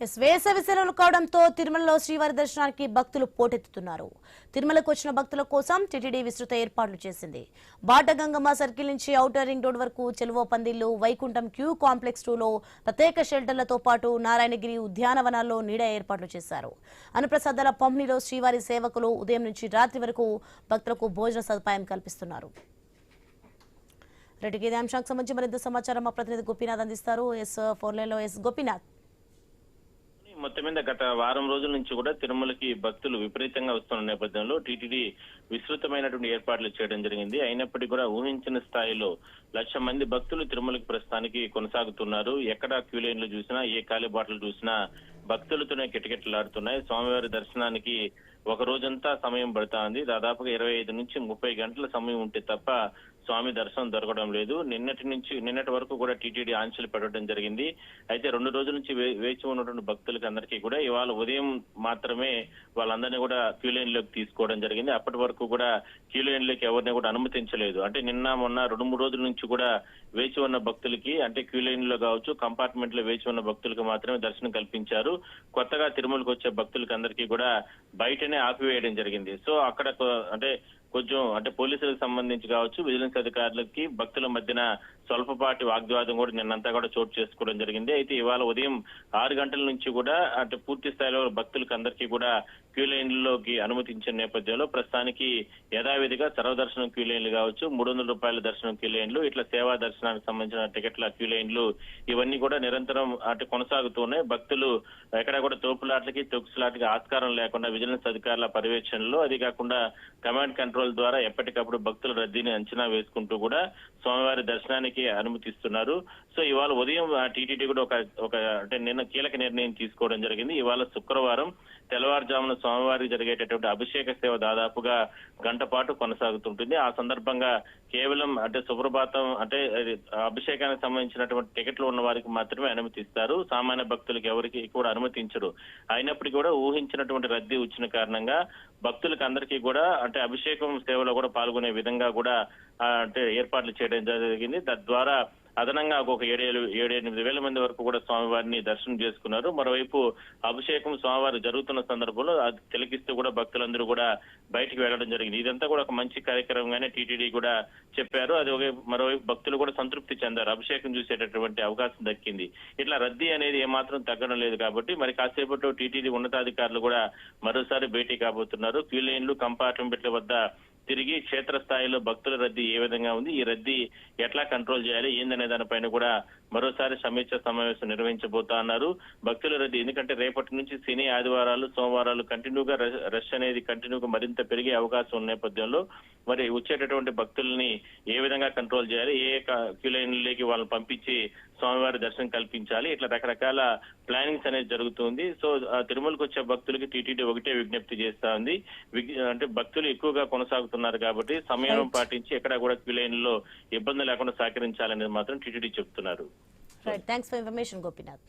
వేసవి సెలవులు కావడంతో తిరుమలలో శ్రీవారి దర్శనానికి భక్తులు పోటెత్తుతున్నారు. తిరుమలకు వచ్చిన భక్తుల కోసం టీటీడీ విస్తృత ఏర్పాట్లు చేసింది. బాటగంగమ్మ సర్కిల్ నుంచి ఔటర్ రింగ్ రోడ్ వరకు చెలువ పందిళ్లు, వైకుంఠం క్యూ కాంప్లెక్స్ 2లో ప్రత్యేక షెల్టర్లతో పాటు నారాయణగిరి ఉద్యానవనాల్లో నీడ ఏర్పాట్లు చేశారు. అన్నప్రసాదాల పంపిణీలో శ్రీవారి సేవకులు ఉదయం నుంచి రాత్రి వరకు భక్తులకు భోజన సదుపాయం కల్పిస్తున్నారు. రెడ్డికి ఇదే అంశానికి సంబంధించి మరింత సమాచారం మా ప్రతినిధి గోపీనాథ్ అందిస్తారు. గోపీనాథ్, మొత్తం మీద గత వారం రోజుల నుంచి కూడా తిరుమలకి భక్తులు విపరీతంగా వస్తున్న నేపథ్యంలో టీటీడీ విస్తృతమైనటువంటి ఏర్పాట్లు చేయడం జరిగింది. అయినప్పటికీ కూడా ఊహించిన స్థాయిలో 1,00,000 మంది భక్తులు తిరుమలకి ప్రస్తుతానికి కొనసాగుతున్నారు. ఎక్కడ క్యూ లైన్లు చూసినా, ఏ కాలిబాటలు చూసినా భక్తులతోనే కిటకిటలాడుతున్నాయి. స్వామివారి దర్శనానికి ఒక రోజంతా సమయం పడతా ఉంది. దాదాపుగా 25 నుంచి 30 గంటల సమయం ఉంటే తప్ప స్వామి దర్శనం దొరకడం లేదు. నిన్నటి వరకు కూడా టీటీడీ ఆంక్షలు పెట్టడం జరిగింది. అయితే 2 రోజుల నుంచి వేచి ఉన్నటువంటి భక్తులకి అందరికీ కూడా ఇవాళ ఉదయం మాత్రమే వాళ్ళందరినీ కూడా క్యూ లైన్ లోకి తీసుకోవడం జరిగింది. అప్పటి వరకు కూడా క్యూ లైన్ లోకి ఎవరిని కూడా అనుమతించలేదు. అంటే నిన్న మొన్న 2-3 రోజుల నుంచి కూడా వేచి ఉన్న భక్తులకి, అంటే క్యూ లైన్ లో కావచ్చు, కంపార్ట్మెంట్ లో వేచి ఉన్న భక్తులకు మాత్రమే దర్శనం కల్పించారు. కొత్తగా తిరుమలకు వచ్చే భక్తులకి అందరికీ కూడా బయటనే ఆపివేయడం జరిగింది. సో అక్కడ కొంచెం పోలీసులకు సంబంధించి కావచ్చు, విజిలెన్స్ అధికారులకి భక్తుల మధ్యన స్వల్పపాటి వాగ్వాదం కూడా నిన్నంతా కూడా చోటు చేసుకోవడం జరిగింది. అయితే ఇవాళ ఉదయం 6 గంటల నుంచి కూడా పూర్తి స్థాయిలో భక్తులకు అందరికీ కూడా క్యూ లైన్లలోకి అనుమతించిన నేపథ్యంలో ప్రస్తుతానికి యథావిధిగా సర్వదర్శనం క్యూ లైన్లు కావచ్చు, 300 రూపాయల దర్శనం క్యూ లైన్లు, ఇట్లా సేవా దర్శనానికి సంబంధించిన టికెట్ల క్యూ లైన్లు ఇవన్నీ కూడా నిరంతరం కొనసాగుతూనే భక్తులు ఎక్కడ కూడా తోపులాట్లకి తొక్కులాట్లకి ఆస్కారం లేకుండా విజిలెన్స్ అధికారుల పర్యవేక్షణలో, అది కాకుండా కమాండ్ కంట్రోల్ ద్వారా ఎప్పటికప్పుడు భక్తుల రద్దీని అంచనా వేసుకుంటూ కూడా స్వామివారి దర్శనానికి అనుమతిస్తున్నారు. సో ఇవాళ ఉదయం టీటీడీ కూడా నిన్న కీలక నిర్ణయం తీసుకోవడం జరిగింది. ఇవాళ శుక్రవారం తెల్లవారుజామున స్వామివారికి జరిగేటటువంటి అభిషేక సేవ దాదాపుగా గంట పాటు కొనసాగుతుంటుంది. ఆ సందర్భంగా కేవలం సుప్రభాతం అభిషేకానికి సంబంధించినటువంటి టికెట్లు ఉన్న వారికి మాత్రమే అనుమతిస్తారు. సామాన్య భక్తులకు ఎవరికి కూడా అనుమతించరు. అయినప్పటికీ కూడా ఊహించినటువంటి రద్దీ వచ్చిన కారణంగా భక్తులకు అందరికీ కూడా అభిషేకం సేవలో కూడా పాల్గొనే విధంగా కూడా ఏర్పాట్లు చేయడం జరిగింది. తద్వారా అదనంగా ఒక 7-8 వేల మంది వరకు కూడా స్వామివారిని దర్శనం చేసుకున్నారు. మరోవైపు అభిషేకం స్వామివారి జరుగుతున్న సందర్భంలో అది తిలకిస్తూ కూడా భక్తులందరూ కూడా బయటికి వెళ్లడం జరిగింది. ఇదంతా కూడా ఒక మంచి కార్యక్రమంగానే టీటీడీ కూడా చెప్పారు. అది మరోవైపు భక్తులు కూడా సంతృప్తి చెందారు. అభిషేకం చూసేటటువంటి అవకాశం దక్కింది. ఇట్లా రద్దీ అనేది ఏమాత్రం తగ్గడం లేదు కాబట్టి మరి కాసేపట్లో టీటీడీ ఉన్నతాధికారులు కూడా మరోసారి భేటీ కాబోతున్నారు. క్యూ లైన్లు, కంపార్ట్మెంట్ల వద్ద తిరిగి క్షేత్రస్థాయిలో భక్తుల రద్దీ ఏ విధంగా ఉంది, ఈ రద్దీ ఎట్లా కంట్రోల్ చేయాలి, ఏందనే దానిపైన కూడా మరోసారి సమీక్ష సమావేశం నిర్వహించబోతా అన్నారు. భక్తుల రద్దీ ఎందుకంటే రేపటి నుంచి శని, ఆదివారాలు, సోమవారాలు కంటిన్యూగా రష్ అనేది కంటిన్యూగా మరింత పెరిగే అవకాశం ఉన్న నేపథ్యంలో మరి వచ్చేటటువంటి భక్తుల్ని ఏ విధంగా కంట్రోల్ చేయాలి, ఏ క్యూ లైన్లకి వాళ్ళని పంపించి స్వామివారి దర్శనం కల్పించాలి, ఇట్లా రకరకాల ప్లానింగ్స్ అనేది జరుగుతుంది. సో తిరుమలకు వచ్చే భక్తులకి టీటీడీ ఒకటే విజ్ఞప్తి చేస్తా ఉంది. భక్తులు ఎక్కువగా కొనసాగుతున్నారు కాబట్టి సమయం పాటించి ఎక్కడ కూడా క్యూ లైన్లో ఇబ్బంది లేకుండా సహకరించాలనేది మాత్రం టీటీడీ చెప్తున్నారు. Thanks for information Gopinath.